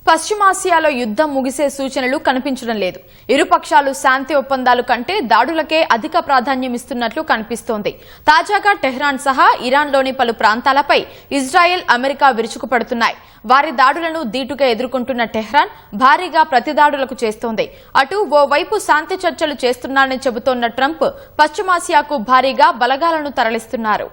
పశ్చిమాసియాలో యుద్ధం ముగిసే సూచనలు కనిపించడం లేదు. ఇరుపక్షాలు శాంతి ఒప్పందాలు కంటే దాడులకే అధిక ప్రాధాన్యం ఇస్తున్నట్లు కనిపిస్తోంది. తాజాగా టెహ్రాన్ సహా ఇరాన్లోని పలు ప్రాంతాలపై ఇజ్రాయెల్, అమెరికా విరుచుకుపడుతున్నాయి. వారి దాడులను దీటుగా ఎదుర్కొంటున్న టెహ్రాన్ భారీగా ప్రతిదాడులకు చేస్తోంది. అటు ఓవైపు శాంతి చర్చలు చేస్తున్నారని చెబుతోన్న ట్రంప్ పశ్చిమాసియాకు భారీగా బలగాలను తరలిస్తున్నారు.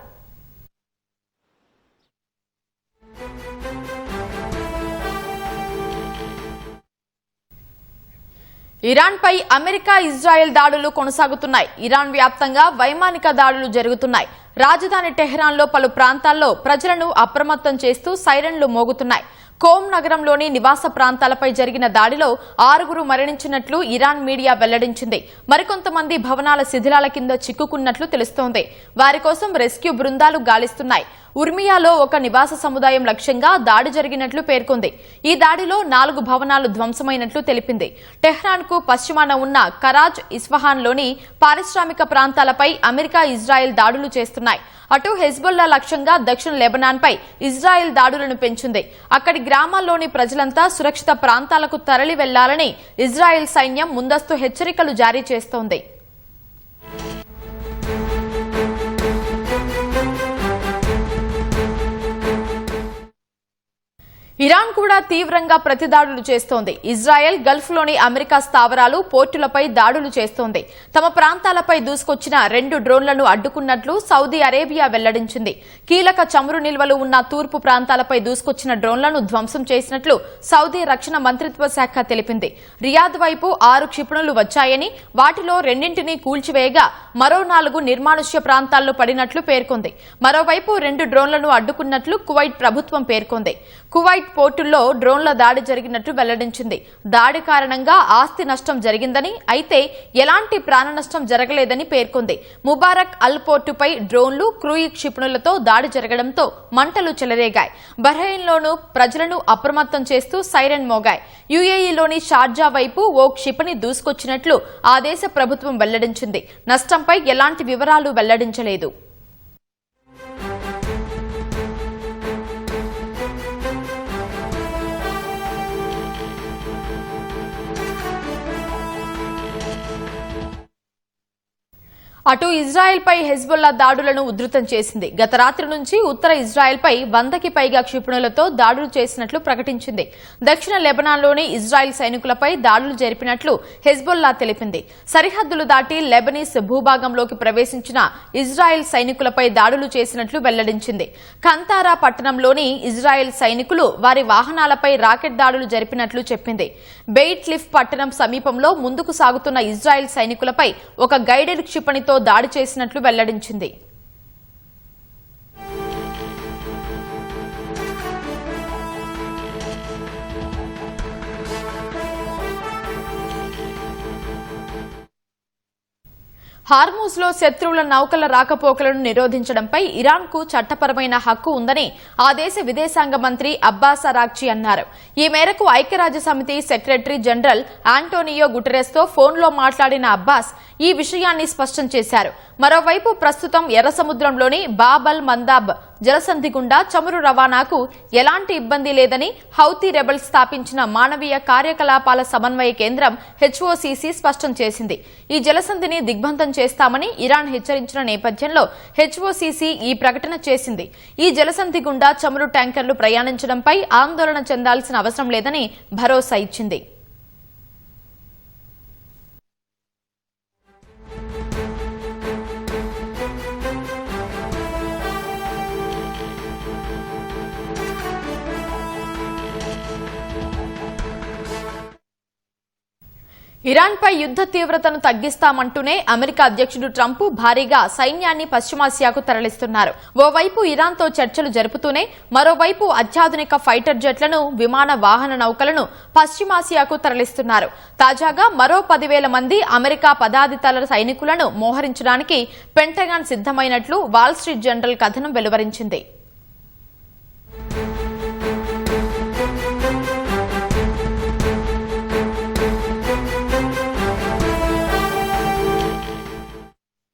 ఇరాన్పై అమెరికా, ఇజ్రాయెల్ దాడులు కొనసాగుతున్నాయి. ఇరాన్ వ్యాప్తంగా వైమానిక దాడులు జరుగుతున్నాయి. రాజధాని టెహ్రాన్లో పలు ప్రాంతాల్లో ప్రజలను అప్రమత్తం చేస్తూ సైరన్లు మోగుతున్నాయి. కోమ్ నగరంలోని నివాస ప్రాంతాలపై జరిగిన దాడిలో 6 మరణించినట్లు ఇరాన్ మీడియా వెల్లడించింది. మరికొంతమంది భవనాల శిథిలాల కింద చిక్కుకున్నట్లు తెలుస్తోంది. వారి కోసం రెస్క్యూ బృందాలు గాలిస్తున్నాయి. ఉర్మియాలో ఒక నివాస సముదాయం లక్ష్యంగా దాడి జరిగినట్లు పేర్కొంది. ఈ దాడిలో 4 భవనాలు ధ్వంసమైనట్లు తెలిపింది. టెహ్రాన్కు పశ్చిమాన ఉన్న కరాజ్, ఇస్ఫహాన్లోని పారిశ్రామిక ప్రాంతాలపై అమెరికా, ఇజ్రాయెల్ దాడులు చేస్తున్నాయి. అటు హెజ్బొల్లా లక్ష్యంగా దక్షిణ లెబనాన్పై ఇజ్రాయెల్ దాడులను పెంచింది. అక్కడి గ్రామాల్లోని ప్రజలంతా సురక్షిత ప్రాంతాలకు తరలి వెళ్లాలని ఇజ్రాయెల్ సైన్యం ముందస్తు హెచ్చరికలు జారీ చేస్తోంది. ఇరాన్ కూడా తీవ్రంగా ప్రతిదాడులు చేస్తోంది. ఇజ్రాయెల్ గల్ఫ్లోని అమెరికా స్థావరాలు, పోర్టులపై దాడులు చేస్తోంది. తమ ప్రాంతాలపై దూసుకొచ్చిన 2 డ్రోన్లను అడ్డుకున్నట్లు సౌదీ అరేబియా వెల్లడించింది. కీలక చమురు నిల్వలు ఉన్న తూర్పు ప్రాంతాలపై దూసుకొచ్చిన డ్రోన్లను ధ్వంసం చేసినట్లు సౌదీ రక్షణ మంత్రిత్వ శాఖ తెలిపింది. రియాద్ వైపు 6 క్షిపణులు వచ్చాయని, వాటిలో 2ంటిని కూల్చివేయగా మరో 4 నిర్మానుష్య ప్రాంతాల్లో పడినట్లు పేర్కొంది. మరోవైపు 2 డ్రోన్లను అడ్డుకున్నట్లు కువైట్ ప్రభుత్వం పేర్కొంది. కువైట్ పోర్టుల్లో డ్రోన్ల దాడి జరిగినట్లు వెల్లడించింది. దాడి కారణంగా ఆస్తి నష్టం జరిగిందని, అయితే ఎలాంటి ప్రాణ నష్టం జరగలేదని పేర్కొంది. ముబారక్ అల్ పోర్టుపై డ్రోన్లు, క్రూయిజ్ క్షిపణులతో దాడి జరగడంతో మంటలు చెలరేగాయి. బహ్రెయిన్లోనూ ప్రజలను అప్రమత్తం చేస్తూ సైరన్ మోగాయి. యుఏఈలోని షార్జా వైపు ఓ క్షిపణి దూసుకొచ్చినట్లు ఆ దేశ ప్రభుత్వం వెల్లడించింది. నష్టంపై ఎలాంటి వివరాలు వెల్లడించలేదు. అటు ఇజ్రాయెల్పై హెజ్బొల్లా దాడులను ఉధృతం చేసింది. గత రాత్రి నుంచి ఉత్తర ఇజ్రాయెల్పై 100కి పైగా క్షిపణులతో దాడులు చేసినట్లు ప్రకటించింది. దక్షిణ లెబనాన్లోని ఇజ్రాయెల్ సైనికులపై దాడులు జరిపినట్లు హెజ్బొల్లా తెలిపింది. సరిహద్దులు దాటి లెబనీస్ భూభాగంలోకి ప్రవేశించిన ఇజ్రాయెల్ సైనికులపై దాడులు చేసినట్లు వెల్లడించింది. కంతారా పట్టణంలోని ఇజ్రాయెల్ సైనికులు వారి వాహనాలపై రాకెట్ దాడులు జరిపినట్లు చెప్పింది. బెయిట్ లిఫ్ పట్టణం సమీపంలో ముందుకు సాగుతున్న ఇజ్రాయెల్ సైనికులపై ఒక గైడెడ్ క్షిపణితో దాడి చేసినట్లు వెల్లడించింది. హార్మూజ్ లో శత్రువుల నౌకల రాకపోకలను నిరోధించడంపై ఇరాన్కు చట్టపరమైన హక్కు ఉందని ఆ దేశ విదేశాంగ మంత్రి అబ్బాస్ అరాగ్చి అన్నారు. ఈ మేరకు ఐక్యరాజ్యసమితి సెక్రటరీ జనరల్ ఆంటోనియో గుటెరెస్ తో ఫోన్లో మాట్లాడిన అబ్బాస్ ఈ విషయాన్ని స్పష్టం చేశారు. మరోవైపు ప్రస్తుతం ఎర్ర సముద్రంలోని బాబ్ అల్ మందాబ్ జలసంధి గుండా చమురు రవాణాకు ఎలాంటి ఇబ్బంది లేదని హౌతీ రెబల్స్ స్థాపించిన మానవీయ కార్యకలాపాల సమన్వయ కేంద్రం హెచ్ఓసీసీ స్పష్టం చేసింది. ఈ జలసంధిని దిగ్బంధం చేస్తామని ఇరాన్ హెచ్చరించిన నేపథ్యంలో హెచ్ఓసీసీ ఈ ప్రకటన చేసింది. ఈ జలసంధి గుండా చమురు ట్యాంకర్లు ప్రయాణించడంపై ఆందోళన చెందాల్సిన అవసరం లేదని భరోసా ఇచ్చింది. ఇరాన్పై యుద్ధ తీవ్రతను తగ్గిస్తామంటూనే అమెరికా అధ్యక్షుడు ట్రంప్ భారీగా సైన్యాన్ని పశ్చిమాసియాకు తరలిస్తున్నారు. ఓవైపు ఇరాన్తో చర్చలు జరుపుతూనే మరోవైపు అత్యాధునిక ఫైటర్ జెట్లను, విమాన వాహన నౌకలను పశ్చిమాసియాకు తరలిస్తున్నారు. తాజాగా మరో 10,000 మంది అమెరికా పదాధికారుల సైనికులను మోహరించడానికి పెంటగాన్ సిద్దమైనట్లు వాల్ స్ట్రీట్ జర్నల్ కథనం వెలువరించింది.